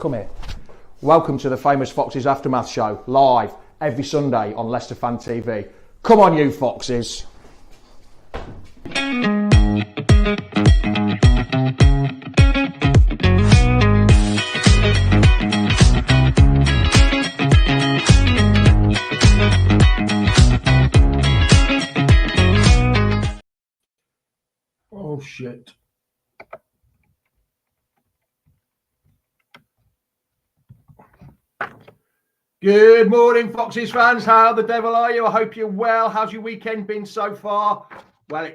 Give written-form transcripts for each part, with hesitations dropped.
Come here. Welcome to the Famous Foxes Aftermath Show, live every Sunday on Leicester Fan TV. Come on, you Foxes. Oh, shit. Good morning, Foxes fans. How the devil are you? I hope you're well. How's your weekend been so far? Well,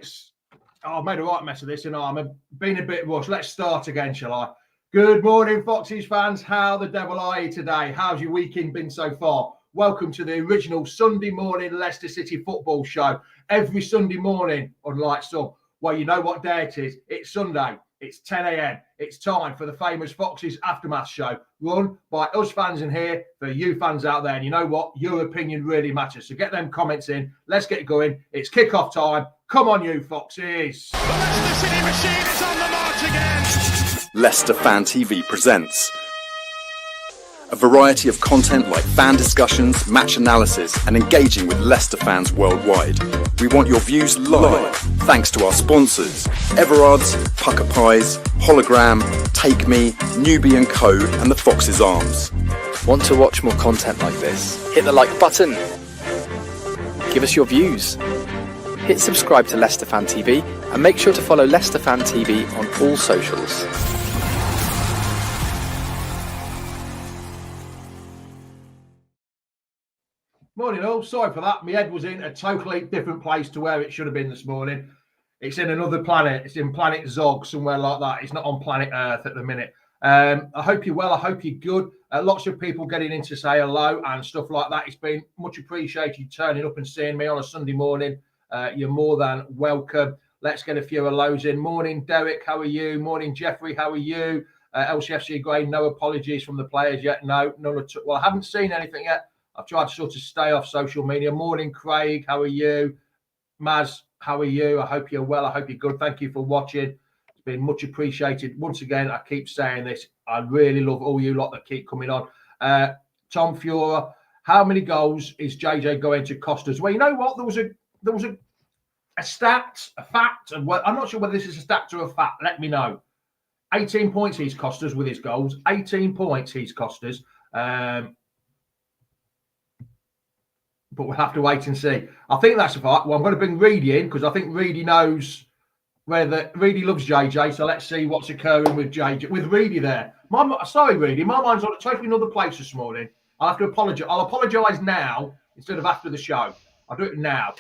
I've made a right mess of this, and I'm being a bit rushed. Let's start again, shall I? Good morning, Foxes fans. How the devil are you today? How's your weekend been so far? Welcome to the original Sunday morning Leicester City football show. Every Sunday morning, unlike some. Well, you know what day it is. It's Sunday. It's 10 a.m. It's time for the Famous Foxes Aftermath Show, run by us fans in here for you fans out there. And you know what? Your opinion really matters. So get them comments in. Let's get going. It's kick-off time. Come on, you Foxes. The Leicester City machine is on the march again. Leicester Fan TV presents a variety of content like fan discussions, match analysis, and engaging with Leicester fans worldwide. We want your views live, thanks to our sponsors, Everard's, Pucker Pies, Hologram, Take Me, Newbie & Co, and the Foxes Arms. Want to watch more content like this? Hit the like button. Give us your views. Hit subscribe to Leicester Fan TV and make sure to follow Leicester Fan TV on all socials. Morning all, sorry for that. My head was in a totally different place to where it should have been this morning. It's in another planet. It's in planet Zog, somewhere like that. It's not on planet Earth at the minute. I hope you're well. I hope you're good. Lots of people getting in to say hello and stuff like that. It's been much appreciated you turning up and seeing me on a Sunday morning. You're more than welcome. Let's get a few hellos in. Morning, Derek. How are you? Morning, Jeffrey. How are you? LCFC Grey, no apologies from the players yet. No, none at all. Well, I haven't seen anything yet. I've tried to sort of stay off social media. Morning, Craig. How are you? Maz, how are you? I hope you're well. I hope you're good. Thank you for watching. It's been much appreciated. Once again, I keep saying this. I really love all you lot that keep coming on. Tom Fura, how many goals is JJ going to cost us? Well, you know what? There was a stat, a fact. I'm not sure whether this is a stat or a fact. Let me know. 18 points he's cost us with his goals. 18 points he's cost us. But we'll have to wait and see. I think that's a fact. Well, I'm going to bring Reedy in because I think Reedy knows Reedy loves JJ. So let's see what's occurring with JJ. With Reedy there. Sorry, Reedy. My mind's on a totally another place this morning. I'll have to apologise. I'll apologise now instead of after the show. I'll do it now.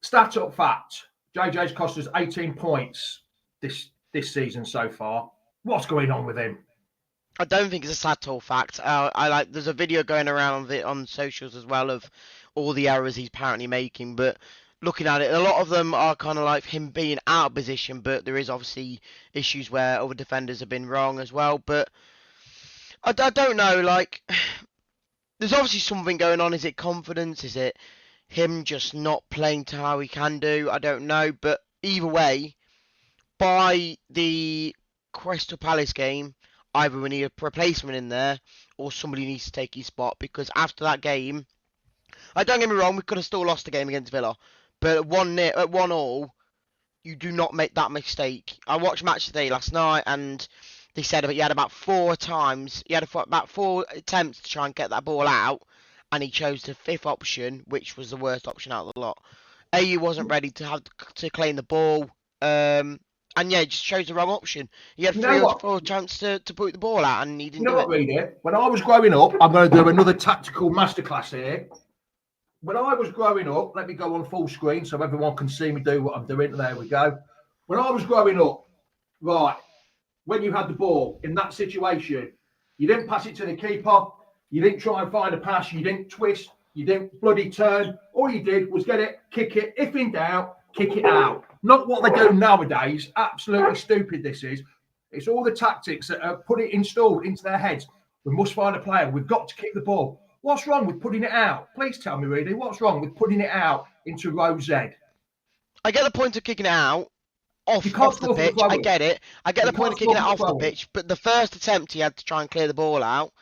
Stat up fact. JJ's cost us 18 points this season so far. What's going on with him? I don't think it's a sad or fact. There's a video going around of it on socials as well of all the errors he's apparently making. But looking at it, a lot of them are kind of like him being out of position. But there is obviously issues where other defenders have been wrong as well. But I don't know. Like, there's obviously something going on. Is it confidence? Is it him just not playing to how he can do? I don't know. But either way, by the Crystal Palace game, either we need a replacement in there or somebody needs to take his spot, because after that game, don't get me wrong, we could have still lost the game against Villa, but at 1-1, you do not make that mistake. I watched Match Today last night and they said he had about 4 times, he had about 4 attempts to try and get that ball out, and he chose the 5th option, which was the worst option out of the lot. He wasn't ready to claim the ball. And yeah, just chose the wrong option. He had 3 or 4 chances to put the ball out, and he didn't do it. Reedy? When I was growing up, I'm going to do another tactical masterclass here. When I was growing up, let me go on full screen so everyone can see me do what I'm doing. There we go. When I was growing up, right, when you had the ball in that situation, you didn't pass it to the keeper. You didn't try and find a pass. You didn't twist. You didn't bloody turn. All you did was get it, kick it. If in doubt, kick it out. Not what they do nowadays. Absolutely stupid this is. It's all the tactics that are installed into their heads. We must find a player. We've got to kick the ball. What's wrong with putting it out? Please tell me, Reedy. What's wrong with putting it out into row Z? I get the point of kicking it out, You can't off the score from a pitch. I throw-in. get it. I get You the point can't of kicking score it from a off the throw-in. pitch, but the first attempt he had to try and clear the ball out,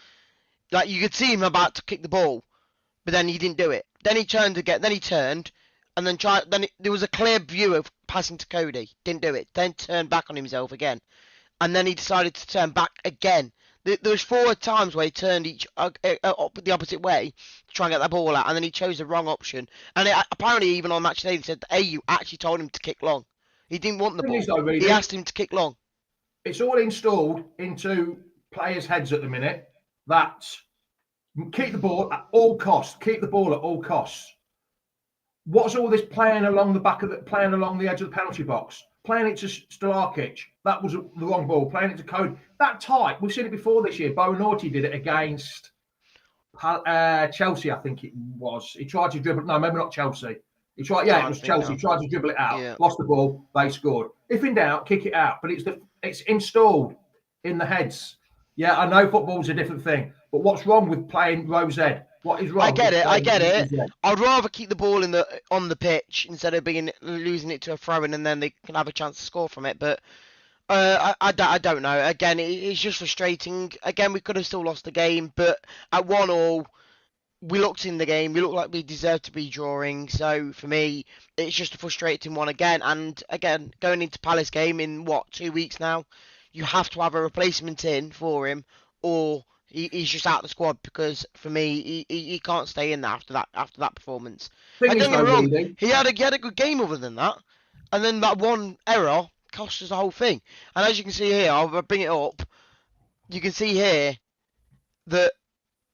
like you could see him about to kick the ball, but then he didn't do it. Then he turned again. Then he turned, and then tried. There was a clear view of passing to Cody. Didn't do it. Then turned back on himself again, and then he decided to turn back again. There was 4 times where he turned the opposite way to try and get that ball out, and then he chose the wrong option. And apparently, even on match day, they said the AU actually told him to kick long. He didn't want the Thing is, ball. though, really, He asked him to kick long. it's all installed into players' heads at the minute that keep the ball at all costs. Keep the ball at all costs. What's all this playing along the edge of the penalty box? Playing it to Stolarkic. That was the wrong ball. Playing it to Cody. That tight. We've seen it before this year. Bowen Naughty did it against Chelsea, I think it was. He tried to dribble. No, maybe not Chelsea. He tried. Yeah, it was Chelsea. He tried to dribble it out. Yeah. Lost the ball. They scored. If in doubt, kick it out. But it's installed in the heads. Yeah, I know football's a different thing, but what's wrong with playing Rose Ed? What is wrong? I get it. Rose Ed? I'd rather keep the ball on the pitch instead of losing it to a throw-in, and then they can have a chance to score from it. But I don't know. Again, it's just frustrating. Again, we could have still lost the game, but at 1-1, we looked in the game. We looked like we deserved to be drawing. So for me, it's just a frustrating one again. And again, going into Palace game in 2 weeks now, you have to have a replacement in for him, or he's just out of the squad, because for me, he can't stay in there after that performance. Thing Don't is, get me though, wrong, really, he had a good game other than that, and then that one error cost us the whole thing. And as you can see here, I'll bring it up. You can see here that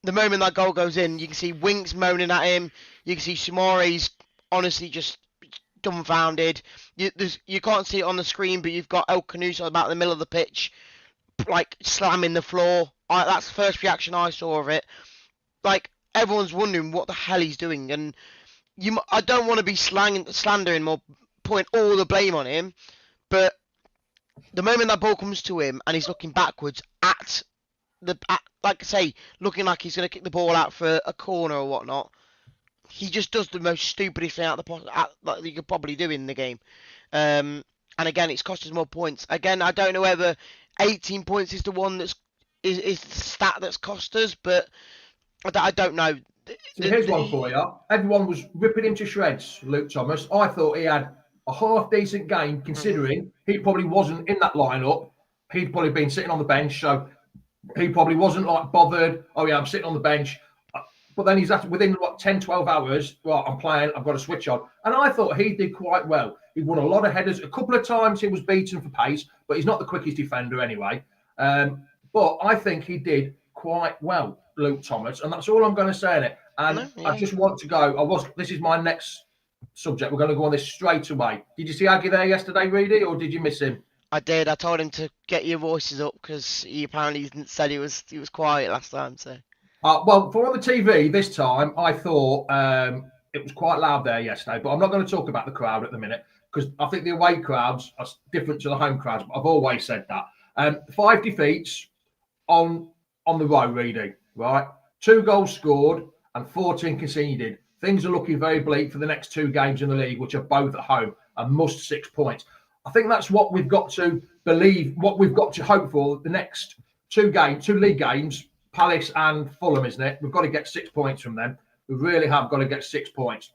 the moment that goal goes in, you can see Winks moaning at him. You can see Soumare's honestly just dumbfounded. You can't see it on the screen, but you've got El Canuso about the middle of the pitch, like slamming the floor. That's the first reaction I saw of it. Like, everyone's wondering what the hell he's doing, and I don't want to be slandering or putting all the blame on him, but the moment that ball comes to him and he's looking backwards like I say, looking like he's going to kick the ball out for a corner or whatnot, he just does the most stupidest thing that you could probably do in the game. And again, it's cost us more points. Again, I don't know whether 18 points is the one is the stat that's cost us, but I don't know. So here's one for you. Everyone was ripping him to shreds, Luke Thomas. I thought he had a half decent game, considering he probably wasn't in that lineup. He'd probably been sitting on the bench, so he probably wasn't like bothered. Oh yeah, I'm sitting on the bench. But then he's within 10, 12 hours. Well, I'm playing. I've got to switch on. And I thought he did quite well. He won a lot of headers. A couple of times he was beaten for pace, but he's not the quickest defender anyway. But I think he did quite well, Luke Thomas, and that's all I'm going to say in it. And I just want to go. This is my next subject. We're going to go on this straight away. Did you see Aggie there yesterday, Reedy, or did you miss him? I did. I told him to get your voices up because he apparently said he was quiet last time. So. Well, for on the TV this time, I thought it was quite loud there yesterday, but I'm not going to talk about the crowd at the minute because I think the away crowds are different to the home crowds. But I've always said that. 5 defeats on the row, Reedy, right? 2 goals scored and 14 conceded. Things are looking very bleak for the next 2 games in the league, which are both at home and must 6 points. I think that's what we've got to believe, what we've got to hope for the next 2 league games, Palace and Fulham, isn't it? We've got to get 6 points from them. We really have got to get 6 points.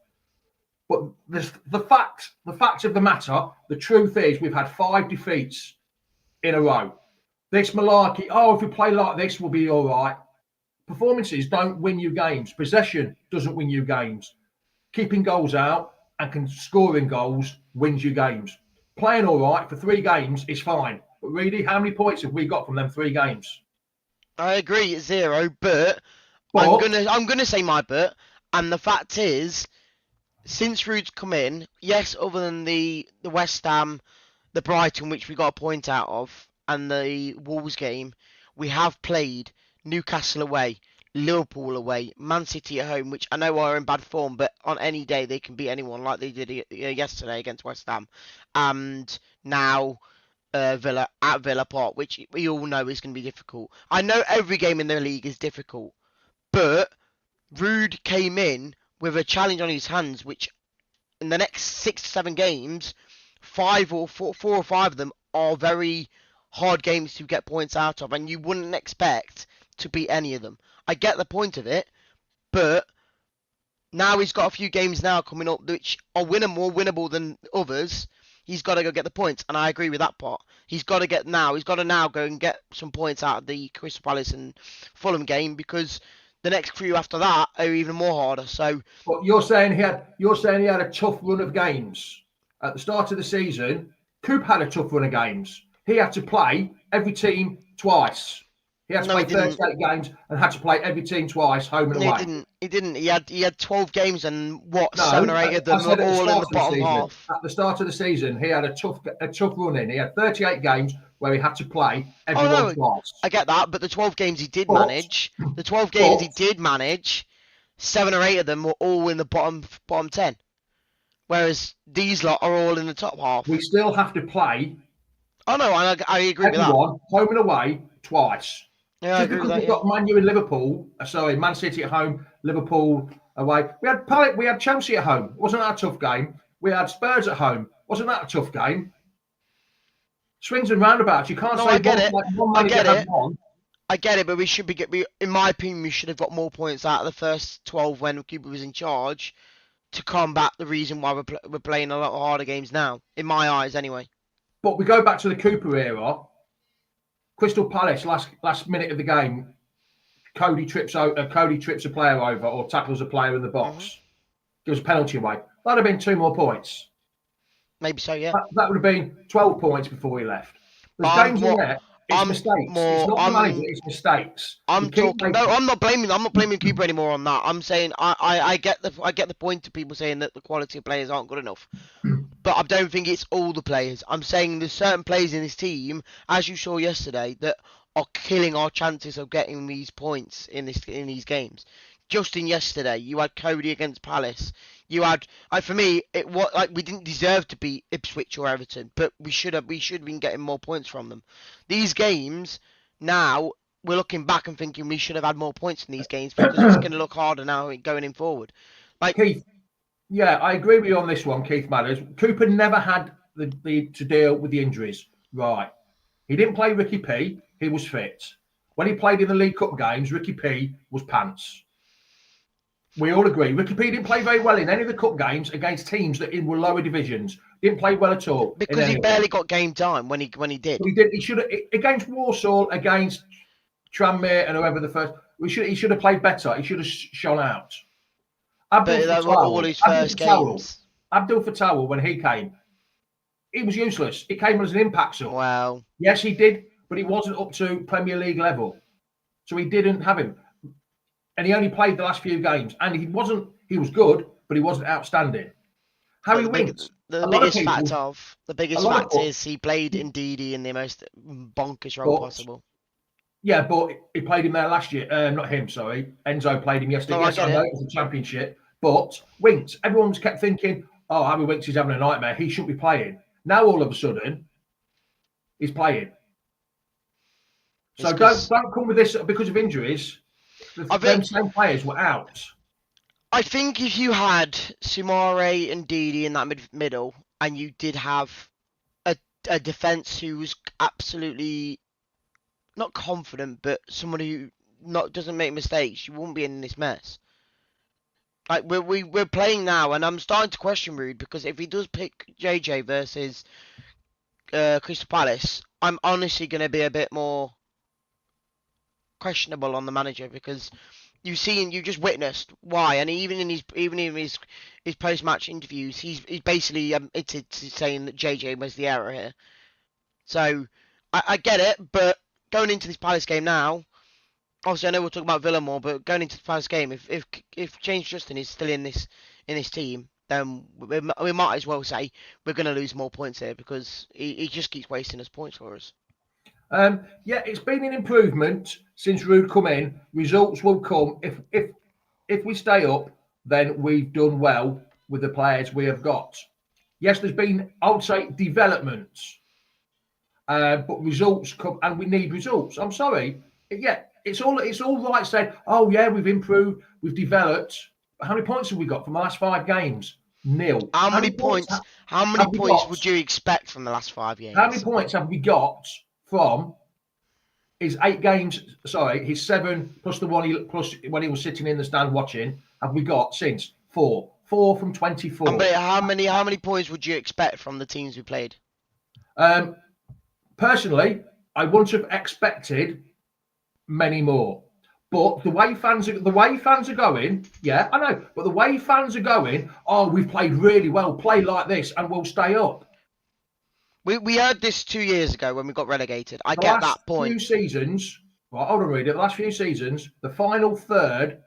But the fact of the matter, the truth is we've had 5 defeats in a row. This malarkey, if we play like this, we'll be all right. Performances don't win you games. Possession doesn't win you games. Keeping goals out and scoring goals wins you games. Playing all right for 3 games is fine. But really, how many points have we got from them 3 games? I agree, it's 0, but I'm gonna say my but, and the fact is, since Ruud's come in, yes, other than the West Ham, the Brighton, which we got a point out of, and the Wolves game, we have played Newcastle away, Liverpool away, Man City at home, which I know are in bad form, but on any day they can beat anyone like they did yesterday against West Ham. And now Villa at Villa Park, which we all know is going to be difficult. I know every game in the league is difficult, but Ruud came in with a challenge on his hands, which in the next 6 to 7 games, four or five of them are very hard games to get points out of, and you wouldn't expect to beat any of them. I get the point of it, but now he's got a few games now coming up which are more winnable than others. He's got to go get the points, and I agree with that part. He's got to now go and get some points out of the Crystal Palace and Fulham game, because the next few after that are even more harder. So, but you're saying he had a tough run of games at the start of the season. Coop had a tough run of games. He had to play every team twice. He had to play 38 games and had to play every team twice, home and away. He didn't. He had 12 games, and 7 or 8 of them were all in the bottom half. At the start of the season, he had a tough run in. He had 38 games where he had to play everyone twice. I get that, but the 12 games he did manage, 7 or 8 of them were all in the bottom 10. Whereas these lot are all in the top half. We still have to play. Oh no, I agree with that. Home and away twice. Yeah, I agree with that. We've got Man U and Liverpool. Man City at home, Liverpool away. We had Chelsea at home. Wasn't that a tough game? We had Spurs at home. Wasn't that a tough game? Swings and roundabouts. You can't say I get it. I get it. I get it, but we should be in my opinion, we should have got more points out of the first 12 when Cooper was in charge to combat the reason why we're playing a lot harder games now. In my eyes, anyway. But we go back to the Cooper era. Crystal Palace, last minute of the game, Cody trips a player over or tackles a player in the box. Gives a penalty away. That'd have been 2 more points. Maybe so, yeah. That would have been 12 points before he left. There's games in there. It's mistakes. It's not the manager, it's mistakes. I'm not blaming Cooper anymore on that. I'm saying I get the point of people saying that the quality of players aren't good enough. But I don't think it's all the players. I'm saying there's certain players in this team, as you saw yesterday, that are killing our chances of getting these points in these games. Just in yesterday, you had Cody against Palace. You had, for me, we didn't deserve to beat Ipswich or Everton, but we should have been getting more points from them. These games now, we're looking back and thinking we should have had more points in these games because it's going to look harder now going in forward. Keith, yeah, I agree with you on this one, Keith Matters. Cooper never had to deal with the injuries. Right. He didn't play Ricky P. He was fit. When he played in the League Cup games, Ricky P was pants. We all agree. Ricky P didn't play very well in any of the cup games against teams that were lower divisions. Didn't play well at all. Because he barely got game time when he did. He should have against Warsaw, against Tranmere and whoever the first. He should have played better. He should have shone out. But that were all his first games. Abdul Fattah, when he came, he was useless. He came as an impact sub. Wow. Yes, he did, but he wasn't up to Premier League level, so he didn't have him. And he only played the last few games, and he was good, but he wasn't outstanding. Harry Winks. The biggest fact is he played in Ndidi in the most bonkers role possible. Yeah, but he played him there last year. Not him, sorry. Enzo played him yesterday. Yes, I know it was a championship. But Winks, everyone's kept thinking, oh, Harry Winks is having a nightmare. He shouldn't be playing. Now all of a sudden, he's playing. So don't come with this because of injuries. The same players were out. I think if you had Sumare and Ndidi in that middle, and you did have a defence who was absolutely not confident, but someone who doesn't make mistakes, you wouldn't be in this mess. Like we're playing now, and I'm starting to question Rude, because if he does pick JJ versus Crystal Palace, I'm honestly going to be a bit more questionable on the manager, because you just witnessed why, and even in his post-match interviews, he's basically admitted to saying that JJ was the error here. So I get it, but going into this Palace game now, obviously I know we'll talk about Villa more, but going into the Palace game, if James Justin is still in this team, then we might as well say we're going to lose more points here, because he just keeps wasting his points for us. Yeah, it's been an improvement since Rude come in. Results will come if we stay up. Then we've done well with the players we have got. Yes, there's been, I would say, developments, but results come, and we need results. I'm sorry, yeah, it's all right saying, oh yeah, we've improved, we've developed. How many points have we got from the last 5 games? Nil. How many points? How many have we points got? would you expect from the last 5 games? How many points have we got from his 8 games? Sorry, his 7 plus the one plus when he was sitting in the stand watching. Have we got since 4? 4 from 24. But how many points would you expect from the teams we played? Personally, I wouldn't have expected many more. But the way fans are going, yeah, I know. But the way fans are going, oh, we've played really well, play like this, and we'll stay up. We heard this 2 years ago when we got relegated. I The get last that point. few seasons, right, hold on, read it. The last few seasons, the final third,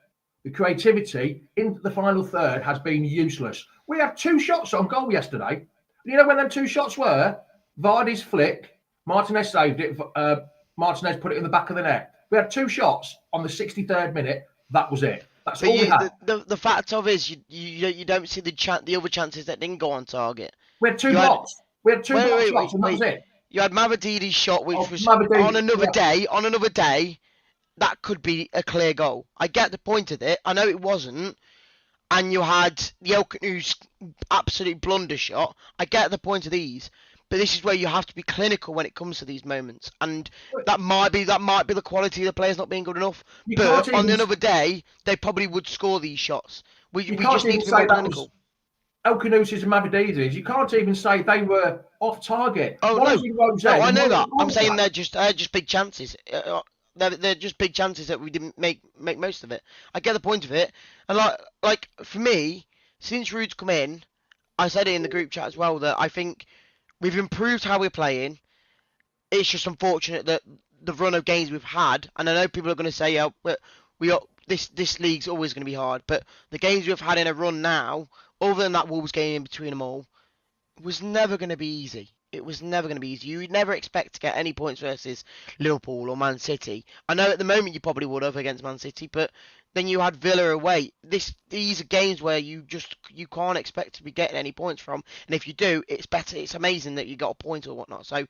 the creativity in the final third has been useless. We had 2 shots on goal yesterday. You know when them 2 shots were? Vardy's flick, Martinez saved it. Martinez put it in the back of the net. We had 2 shots on the 63rd minute. That was it. That's all we had. The fact of is you don't see the other chances that didn't go on target. We had 2 blocks. We had 2 block shots, and that was it. You had Mavadidi's shot, which was Mavadidi, on another day. On another day, that could be a clear goal. I get the point of it. I know it wasn't. And you had the Elkanu's absolute blunder shot. I get the point of these. But this is where you have to be clinical when it comes to these moments, and that might be the quality of the players not being good enough. But on another day, they probably would score these shots. We just need to be more clinical. Elkanusis and Mavadidis, you can't even say they were off target. Oh no, I know that. I'm saying they're just big chances. They're just big chances that we didn't make most of it. I get the point of it, and like for me, since Rude's come in, I said it in the group chat as well that I think we've improved how we're playing. It's just unfortunate that the run of games we've had, and I know people are going to say, "Oh, this league's always going to be hard," but the games we've had in a run now, other than that Wolves game in between them all, was never going to be easy. It was never going to be easy. You would never expect to get any points versus Liverpool or Man City. I know at the moment you probably would have against Man City, but then you had Villa away. These are games where you can't expect to be getting any points from, and if you do, it's better. It's amazing that you got a point or whatnot. So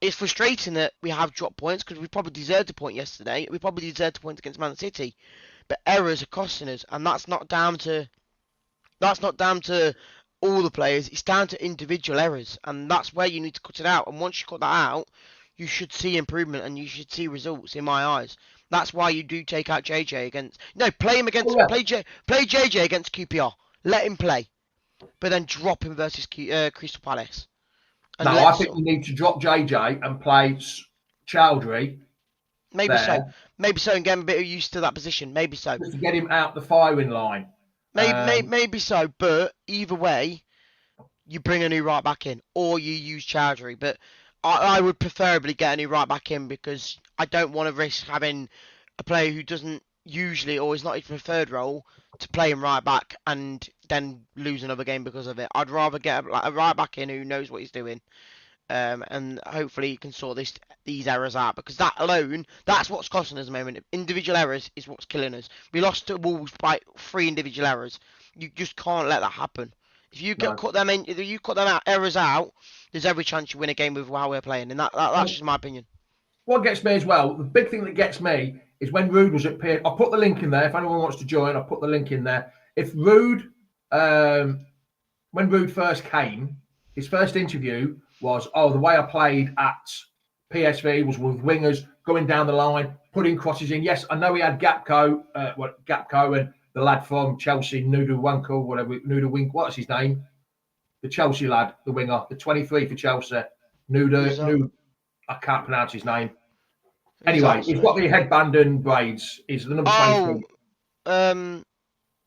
it's frustrating that we have dropped points because we probably deserved a point yesterday. We probably deserved a point against Man City, but errors are costing us, and that's not down to all the players. It's down to individual errors, and that's where you need to cut it out. And once you cut that out, you should see improvement and you should see results in my eyes. That's why you do take out JJ against. No, play him against. Play JJ against QPR. Let him play, but then drop him versus Crystal Palace. No, I think you need to drop JJ and play Chowdhury. Maybe so, and get him a bit used to that position. Maybe so. Just to get him out the firing line. Maybe so, but either way, you bring a new right back in, or you use Chowdhury. But I would preferably get a new right back in because I don't want to risk having a player who doesn't usually, or is not his preferred role, to play him right back and then lose another game because of it. I'd rather get a right back in who knows what he's doing, and hopefully he can sort these errors out, because that alone, that's what's costing us at the moment. Individual errors is what's killing us. We lost to Wolves by 3 individual errors. You just can't let that happen. If you cut them errors out, there's every chance you win a game with how we're playing, and that's just my opinion. What gets me as well, the big thing that gets me is when Rude was at Pier. I'll put the link in there. If anyone wants to join, I'll put the link in there. If Rude, when Rude first came, his first interview was, the way I played at PSV was with wingers going down the line, putting crosses in. Yes, I know he had Gapco and the lad from Chelsea, what's his name? The Chelsea lad, the winger, the 23 for Chelsea. I can't pronounce his name. Anyway, he's got the headband and braids. He's the number 23.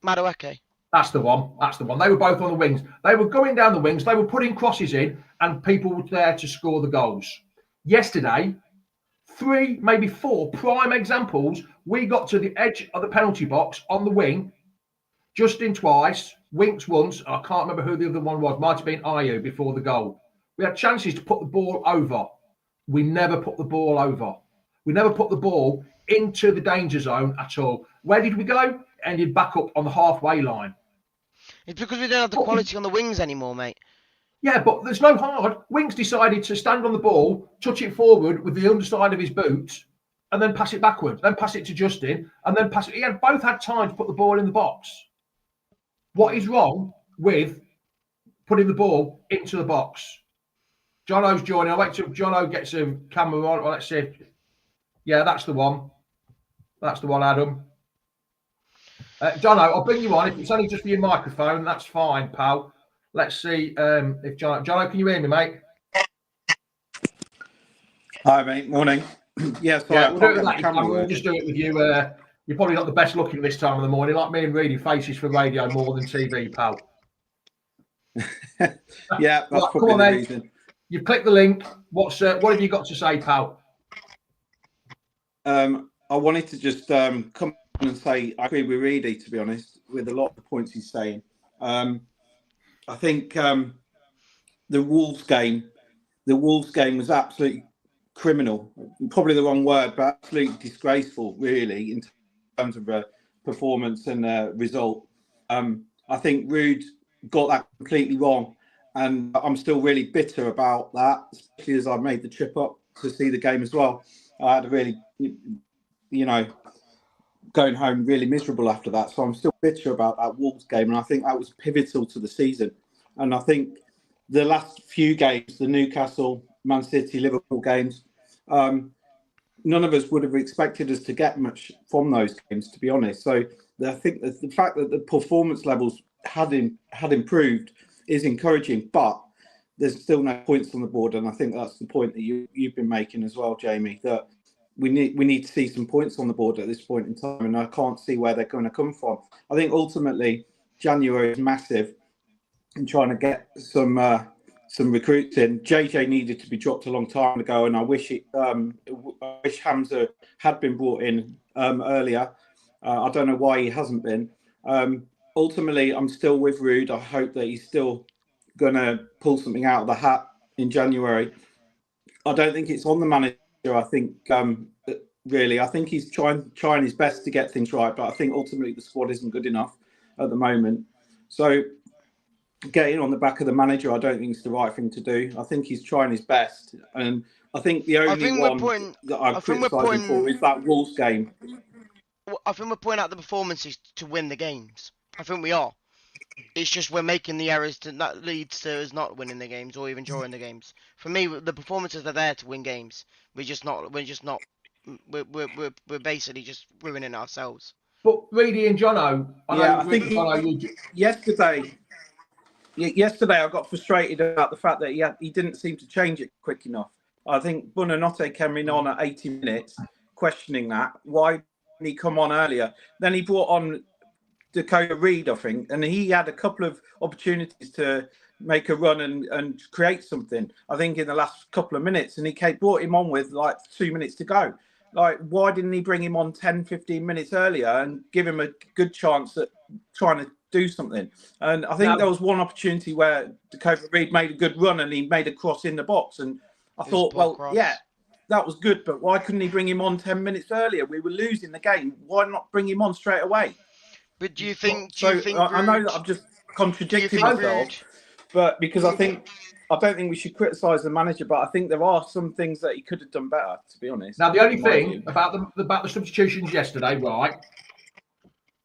Madueke. That's the one. They were both on the wings. They were going down the wings. They were putting crosses in, and people were there to score the goals. Yesterday, 3, maybe 4 prime examples. We got to the edge of the penalty box on the wing. Justin twice, Winks once. I can't remember who the other one was. Might have been Ayew before the goal. We had chances to put the ball over. We never put the ball over. We never put the ball into the danger zone at all. Where did we go? Ended back up on the halfway line. It's because we don't have the quality on the wings anymore, mate. Yeah, but there's no hard. Winks decided to stand on the ball, touch it forward with the underside of his boots, and then pass it backwards. Then pass it to Justin, and then pass it. Both had time to put the ball in the box. What is wrong with putting the ball into the box. Jono's joining. I'll wait till Jono gets a camera on. Well, let's see. Yeah, that's the one. That's the one, Adam. Jono, I'll bring you on. If it's only just for your microphone, that's fine, pal. Let's see if Jono, can you hear me, mate? Hi, mate. Morning. Yes, Yeah, we'll do it with that. We'll just do it with you. You're probably not the best looking this time of the morning, like me and reading faces for radio more than TV, pal. Yeah, that's right, probably the reason. You've clicked the link. What have you got to say, pal? I wanted to just come on and say I agree with Reedy, to be honest, with a lot of the points he's saying. I think the Wolves game was absolutely criminal. Probably the wrong word, but absolutely disgraceful, really, in terms of performance and result. I think Rude got that completely wrong, and I'm still really bitter about that, especially as I made the trip up to see the game as well. I had a really, going home really miserable after that. So I'm still bitter about that Wolves game, and I think that was pivotal to the season. And I think the last few games, the Newcastle, Man City, Liverpool games, none of us would have expected us to get much from those games, to be honest. So I think that the fact that the performance levels had improved is encouraging, but there's still no points on the board. And I think that's the point that you've been making as well, Jamie, that we need to see some points on the board at this point in time, and I can't see where they're going to come from. I think ultimately January is massive in trying to get some recruits in. JJ needed to be dropped a long time ago, and I wish Hamza had been brought in earlier. I don't know why he hasn't been. Ultimately, I'm still with Rude. I hope that he's still going to pull something out of the hat in January. I don't think it's on the manager. I think really, I think he's trying his best to get things right, but I think ultimately the squad isn't good enough at the moment. So getting on the back of the manager, I don't think it's the right thing to do. I think he's trying his best, and I think the only one that I'm criticising for is that Wolves game. I think we're pointing out the performances to win the games. I think we are. It's just we're making the errors that leads to us not winning the games or even drawing the games. For me, the performances are there to win games. We're basically just ruining ourselves. But Reedy and Jono, I think yesterday I got frustrated about the fact that he didn't seem to change it quick enough. I think Buonanotte came in on at 80 minutes, questioning that. Why didn't he come on earlier? Then he brought on Dakota Reed, I think, and he had a couple of opportunities to make a run and create something, I think, in the last couple of minutes, and he brought him on with like 2 minutes to go. Like, why didn't he bring him on 10, 15 minutes earlier and give him a good chance at trying to do something? And I think there was one opportunity where Dakota Reed made a good run and he made a cross in the box, and I thought, that was good, but why couldn't he bring him on 10 minutes earlier? We were losing the game. Why not bring him on straight away? But do you think I know that I've just contradicted myself, but because I don't think we should criticise the manager, but I think there are some things that he could have done better, to be honest. Now, the only thing about the substitutions yesterday, right?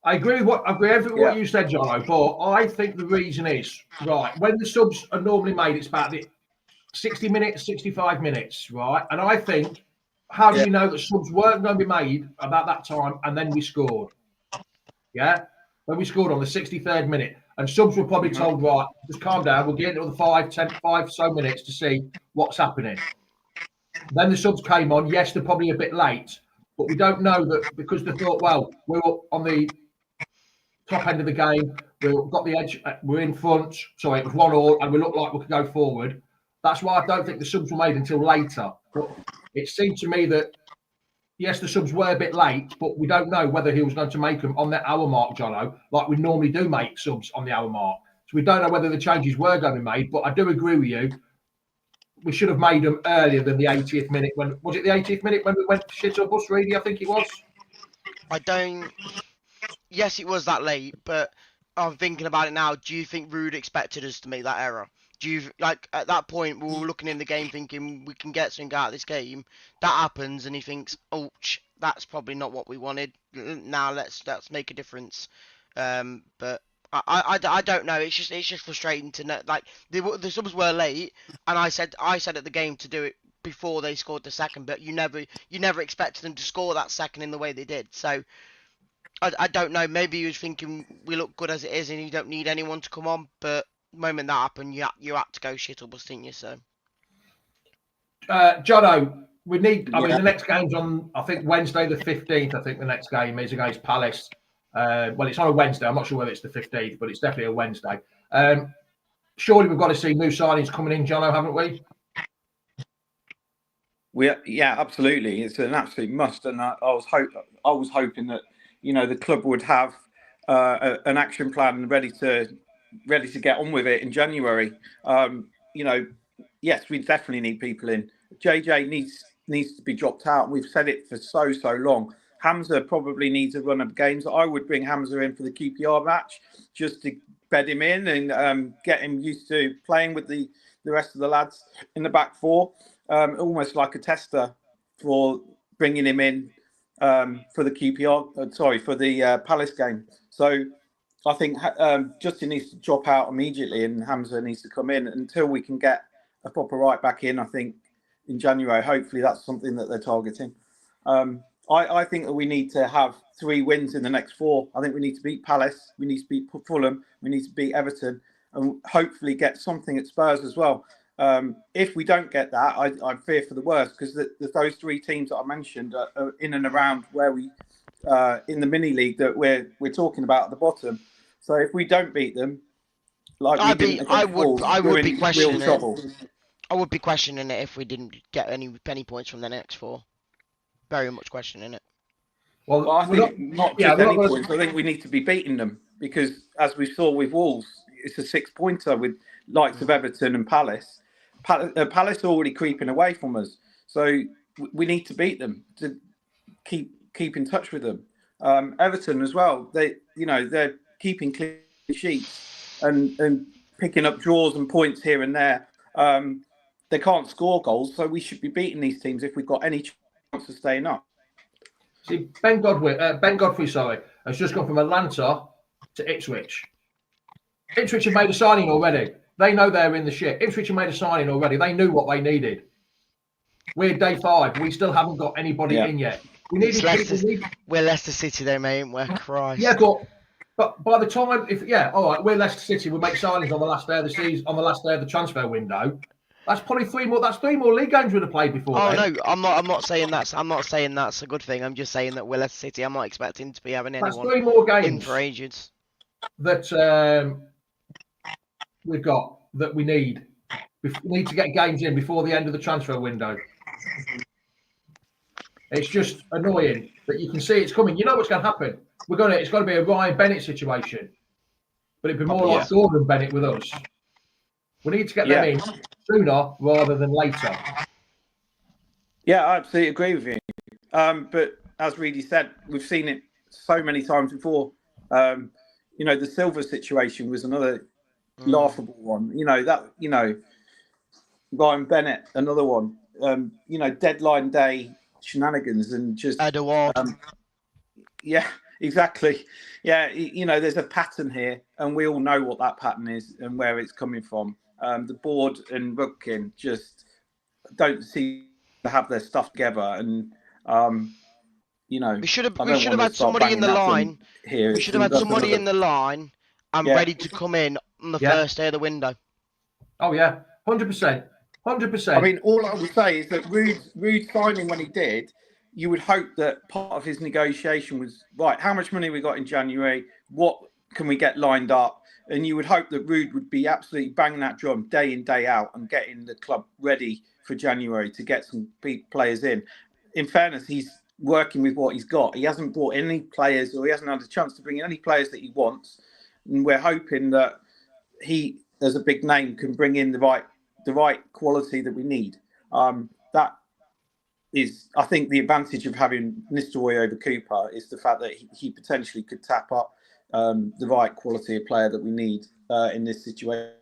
I agree with everything what you said, Jono, but I think the reason is, right, when the subs are normally made, it's about the 60 minutes, 65 minutes, right? And I think, how do you know that subs weren't going to be made about that time and then we scored? Yeah, when we scored on the 63rd minute, and subs were probably told, right, just calm down, we'll get into the 5 so minutes to see what's happening. Then the subs came on. Yes, they're probably a bit late, but we don't know that because they thought, well, we're up on the top end of the game, we've got the edge, we're in front, so it was 1-1, and we look like we could go forward. That's why I don't think the subs were made until later. But it seemed to me that, yes, the subs were a bit late, but we don't know whether he was going to make them on that hour mark, Jono, like we normally do make subs on the hour mark. So we don't know whether the changes were going to be made, but I do agree with you. We should have made them earlier than the 80th minute. Was it the 80th minute when we went to shit or bus, Reedy? I think it was. Yes, it was that late, but I'm thinking about it now. Do you think Rude expected us to make that error? Do you, like, at that point, we were looking in the game thinking we can get something out of this game. That happens, and he thinks, oh, that's probably not what we wanted. Now let's make a difference. But I don't know. It's just frustrating to know. Like the subs were late, and I said at the game to do it before they scored the second, but you never expected them to score that second in the way they did. So I don't know. Maybe he was thinking we look good as it is, and you don't need anyone to come on. But the moment that happened, you had to go shit or bust, didn't you? So Jono, we need. I mean, Yeah. the next game's on. I think Wednesday the 15th. I think the next game is against Palace. Well, it's on a Wednesday. I'm not sure whether it's the 15th, but it's definitely a Wednesday. Surely we've got to see new signings coming in, Jono, haven't we? Yeah, absolutely. It's an absolute must, and I was hoping that the club would have an action plan ready to get on with it in January. Yes, we definitely need people in. JJ needs to be dropped out. We've said it for so long. Hamza probably needs a run of games. I would bring Hamza in for the QPR match just to bed him in and get him used to playing with the rest of the lads in the back four. Almost like a tester for bringing him in for the QPR, for the Palace game. So I think Justin needs to drop out immediately and Hamza needs to come in until we can get a proper right back in. I think in January, hopefully that's something that they're targeting. I think that we need to have 3 wins in the next 4. I think we need to beat Palace, we need to beat Fulham, we need to beat Everton, and hopefully get something at Spurs as well. If we don't get that, I fear for the worst, because those 3 teams that I mentioned are in and around where we in the mini league that we're talking about at the bottom. So if we don't beat them, like we didn't, I would be questioning real trouble. I would be questioning it if we didn't get any points from the next 4. Very much questioning it. Well, I think not just any points. I think we need to be beating them, because as we saw with Wolves, it's a 6-pointer with likes of Everton and Palace. Palace are already creeping away from us, so we need to beat them to keep in touch with them. Everton as well. They're keeping clean sheets and picking up draws and points here and there. They can't score goals, so we should be beating these teams if we've got any chance of staying up. See, Ben Godfrey, has just gone from Atlanta to Ipswich. Ipswich have made a signing already. They know they're in the shit. Ipswich have made a signing already. They knew what they needed. We're day 5. We still haven't got anybody in yet. We're Leicester City though, mate. We're Christ. Yeah, but by the time, all right, we're Leicester City. We make signings on the last day of the season, on the last day of the transfer window. That's probably 3 more. That's 3 more league games we'd have played before. Oh then. no, I'm not saying that's. I'm not saying that's a good thing. I'm just saying that we're Leicester City. I'm not expecting to be having anyone. That's 3 more games in for ages. That we've got that we need. We need to get games in before the end of the transfer window. It's just annoying that you can see it's coming. You know what's going to happen. It's going to be a Ryan Bennett situation, but it'd be more like Gordon Bennett with us. We need to get them in sooner rather than later. Yeah, I absolutely agree with you. But as Reedy said, we've seen it so many times before. The Silva situation was another laughable one. Ryan Bennett, another one. Deadline day shenanigans and just Edouard. Yeah, exactly. Yeah, there's a pattern here, and we all know what that pattern is and where it's coming from. The board and Rudkin just don't seem to have their stuff together, and we should have had somebody in the line here. We should have had somebody in the line and ready to come in on the first day of the window. Oh yeah, 100%. 100%. I mean, all I would say is that Rude signing when he did, you would hope that part of his negotiation was, right, how much money we got in January? What can we get lined up? And you would hope that Rude would be absolutely banging that drum day in, day out and getting the club ready for January to get some players in. In fairness, he's working with what he's got. He hasn't brought any players, or he hasn't had a chance to bring in any players that he wants. And we're hoping that he, as a big name, can bring in the right quality that we need. That is, I think, the advantage of having Nistelrooy over Cooper is the fact that he potentially could tap up the right quality of player that we need in this situation.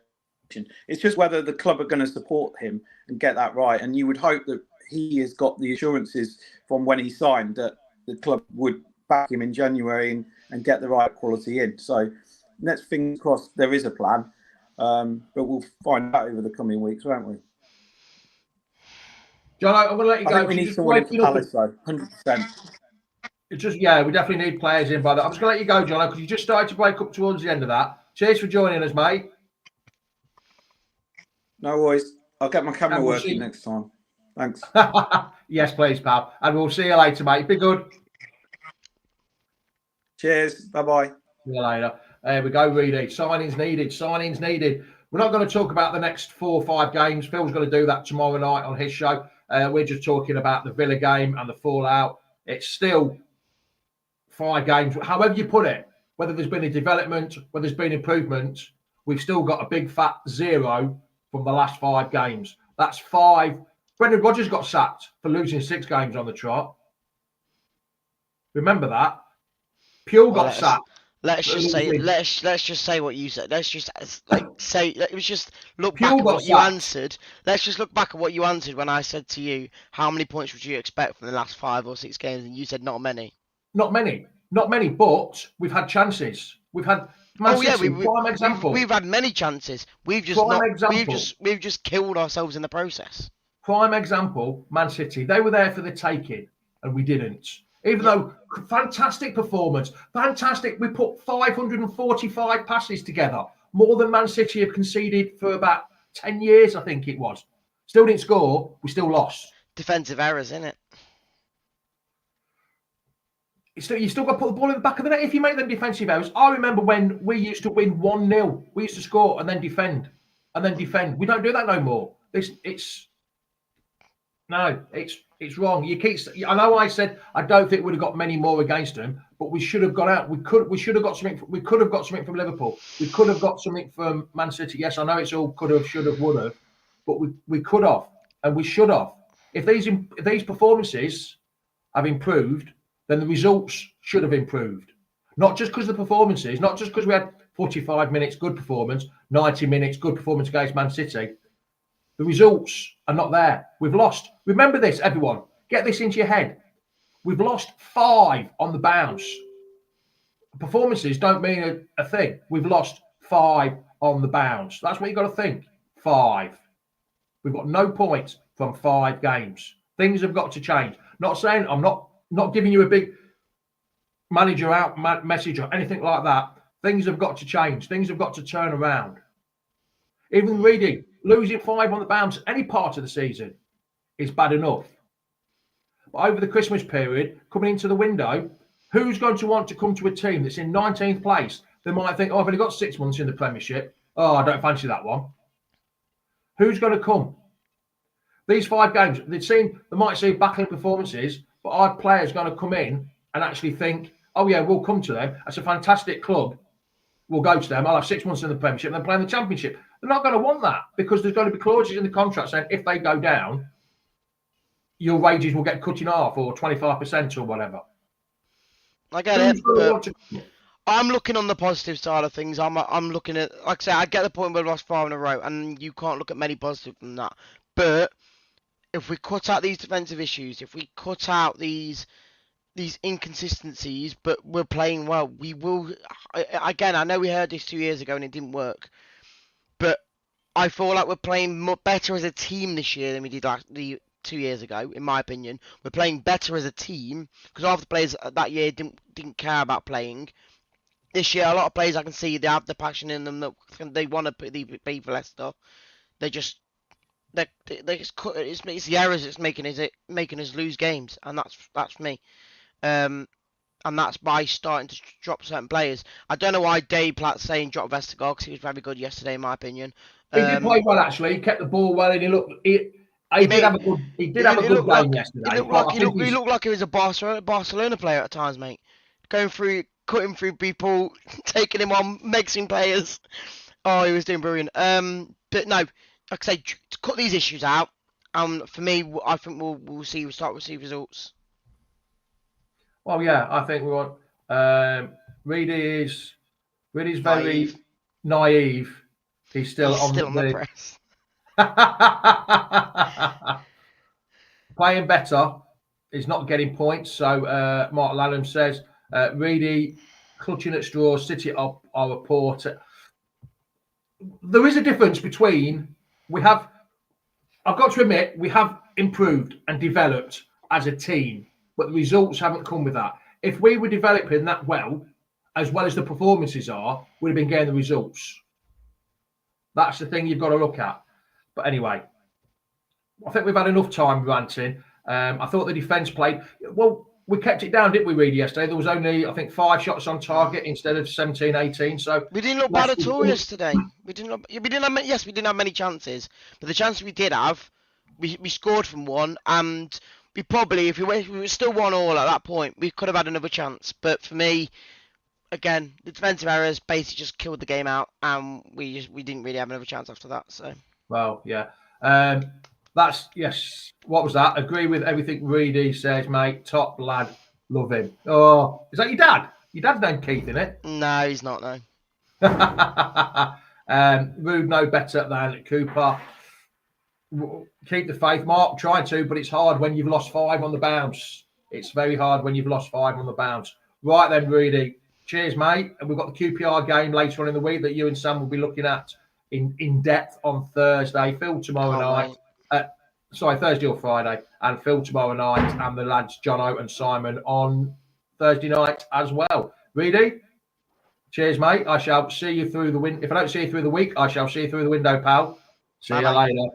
It's just whether the club are going to support him and get that right. And you would hope that he has got the assurances from when he signed that the club would back him in January and get the right quality in. So let's fingers crossed there is a plan. But we'll find out over the coming weeks, won't we? John, I'm going to let you I go. think we need someone in for Palace, though, 100%. It's just, yeah, we definitely need players in by that. I'm just going to let you go, John, because you just started to break up towards the end of that. Cheers for joining us, mate. No worries. I'll get my camera And we'll working see- next time. Thanks. Yes, please, pal. And we'll see you later, mate. Be good. Cheers. Bye-bye. See you later. There we go, Reedy. Signings needed. Signings needed. We're not going to talk about the next 4 or 5 games. Phil's going to do that tomorrow night on his show. We're just talking about the Villa game and the fallout. It's still 5 games. However you put it, whether there's been a development, whether there's been improvement, we've still got a big fat 0 from the last 5 games. That's 5. Brendan Rodgers got sacked for losing 6 games on the trot. Remember that? Pure got sacked. Let's just say what you said. Let's just say. Let's just look Pure back at got what you sacked. answered. Let's just look back at what you answered when I said to you, how many points would you expect from the last 5 or 6 games, and you said not many. Not many, but we've had chances. We've had Man City, prime example. We've had many chances. We've just we've just killed ourselves in the process. Prime example, Man City. They were there for the taking, and we didn't. Even though fantastic performance, fantastic. We put 545 passes together, more than Man City have conceded for about 10 years, I think it was. Still didn't score. We still lost. Defensive errors, innit? You still got to put the ball in the back of the net if you make them defensive errors. I remember when we used to win 1-0. We used to score and then defend. We don't do that no more. It's wrong. I know I said I don't think we'd have got many more against them, but we should have gone out. We should have got something. We could have got something from Liverpool. We could have got something from Man City. Yes, I know it's all could have, should have, would have, but we could have and we should have. If these performances have improved, then the results should have improved. Not just because of the performances, not just because we had 45 minutes good performance, 90 minutes good performance against Man City. The results are not there. We've lost. Remember this, everyone. Get this into your head. We've lost 5 on the bounce. Performances don't mean a thing. We've lost 5 on the bounce. That's what you've got to think. 5. We've got no points from 5 games. Things have got to change. Not saying I'm not giving you a big manager out message or anything like that. Things have got to change. Things have got to turn around. Even Reedy, losing 5 on the bounce any part of the season is bad enough. But over the Christmas period, coming into the window, who's going to want to come to a team that's in 19th place? They might think, I've only got 6 months in the Premiership. Oh, I don't fancy that one. Who's going to come? These 5 games, they might see battling performances, but our players going to come in and actually think, oh yeah, we'll come to them. That's a fantastic club. We'll go to them. I'll have 6 months in the Premiership and then play in the Championship. They're not going to want that because there's going to be clauses in the contract saying if they go down, your wages will get cut in half or 25% or whatever. I get it, but I'm looking on the positive side of things. I'm looking at, like I say, I get the point where we lost 5 in a row, and you can't look at many positives from that. But if we cut out these defensive issues, if we cut out these inconsistencies, but we're playing well, we will. Again, I know we heard this 2 years ago and it didn't work, but I feel like we're playing better as a team this year than we did 2 years ago. In my opinion, we're playing better as a team because half the players that year didn't care about playing. This year, a lot of players I can see they have the passion in them that they want to be for Leicester. They just cut. It's the errors that's making us lose games, and that's me. And that's by starting to drop certain players. I don't know why Dave Platt's saying drop Vestergaard because he was very good yesterday, in my opinion. He did play well, actually. He kept the ball well, and he did have a good game yesterday. He looked like he was a Barcelona player at times, mate. Going through, cutting through people, taking him on, mixing players. Oh, he was doing brilliant. But no, like I say, to cut these issues out. For me, I think we'll start to see results. Well, yeah, I think we want. Reedy's very naive. He's still on the press. Playing better is not getting points. So Mark Lanham says, Reedy clutching at straws, City are a port. There is a difference between I've got to admit, we have improved and developed as a team, but the results haven't come with that. If we were developing that well as the performances are, we'd have been getting the results. That's the thing you've got to look at. But anyway, I think we've had enough time ranting. I thought the defence played well. We kept it down, didn't we, Reed, yesterday? There was only, I think, 5 shots on target instead of 17, 18. So we didn't look bad at all yesterday. We didn't have many chances, but the chances we did have, we scored from one, and we probably, if we were still 1-1 at that point, we could have had another chance. But for me, again, the defensive errors basically just killed the game out, and we didn't really have another chance after that. So well, yeah. That's, yes. What was that? Agree with everything Reedy says, mate. Top lad. Love him. Oh, is that your dad? Your dad's named Keith, isn't it? No, he's not, no. Rude no better than Cooper. Keep the faith, Mark. Try to, but it's hard when you've lost 5 on the bounce. It's very hard when you've lost 5 on the bounce. Right then, Reedy. Cheers, mate. And we've got the QPR game later on in the week that you and Sam will be looking at in depth on Thursday. Phil tomorrow night. Thursday or Friday, and Phil tomorrow night, and the lads Jono and Simon on Thursday night as well. Reedy, cheers, mate. I shall see you through the window. If I don't see you through the week, I shall see you through the window, pal. See you later.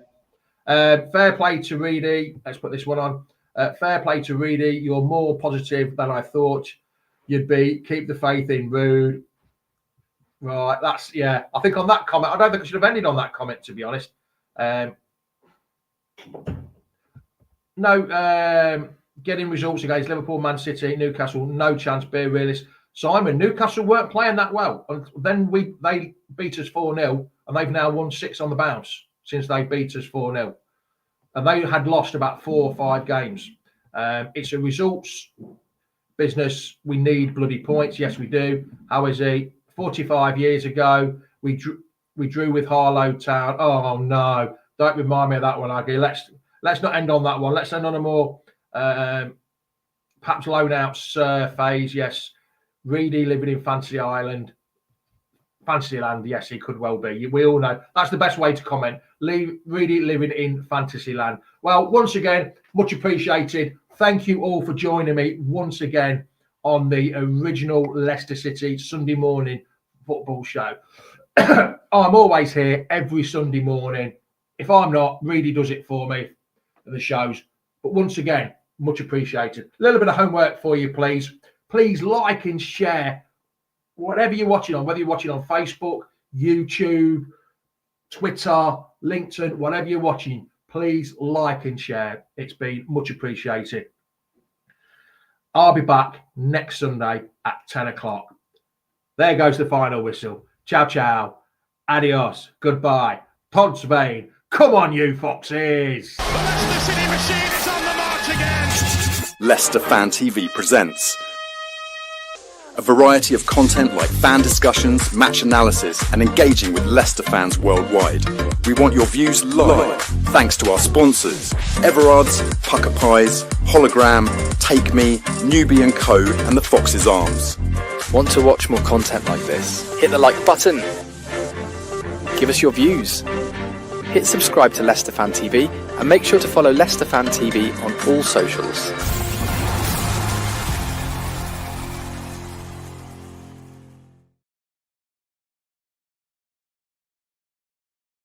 Fair play to Reedy. Let's put this one on. Fair play to Reedy. You're more positive than I thought you'd be. Keep the faith in, Rude. Right, that's, yeah. I think on that comment, I don't think I should have ended on that comment, to be honest. Getting results against Liverpool, Man City, Newcastle, no chance, be realist. Simon, Newcastle weren't playing that well. And then they beat us 4-0, and they've now won 6 on the bounce since they beat us 4-0. And they had lost about 4 or 5 games. It's a results business. We need bloody points. Yes, we do. How is he? 45 years ago, we drew with Harlow Town. Oh, no. Don't remind me of that one, Aggie. Let's not end on that one. Let's end on a more perhaps loan-out phase. Yes, Reedy living in Fantasyland. Yes, he could well be. We all know that's the best way to comment. Reedy living in Fantasyland. Well, once again, much appreciated. Thank you all for joining me once again on the original Leicester City Sunday morning football show. I'm always here every Sunday morning. If I'm not, Reedy does it for me at the shows. But once again, much appreciated. A little bit of homework for you, please. Please like and share whatever you're watching on, whether you're watching on Facebook, YouTube, Twitter, LinkedIn, whatever you're watching, please like and share. It's been much appreciated. I'll be back next Sunday at 10 o'clock. There goes the final whistle. Ciao, ciao. Adios. Goodbye. Podsvane. Come on, you foxes. The Leicester City machine is on the march again. Leicester Fan TV presents a variety of content like fan discussions, match analysis, and engaging with Leicester fans worldwide. We want your views live, thanks to our sponsors, Everard's, Pucker Pies, Hologram, Take Me, Newbie & Co, and the Fox's Arms. Want to watch more content like this? Hit the like button. Give us your views. Hit subscribe to Leicester Fan TV and make sure to follow Leicester Fan TV on all socials.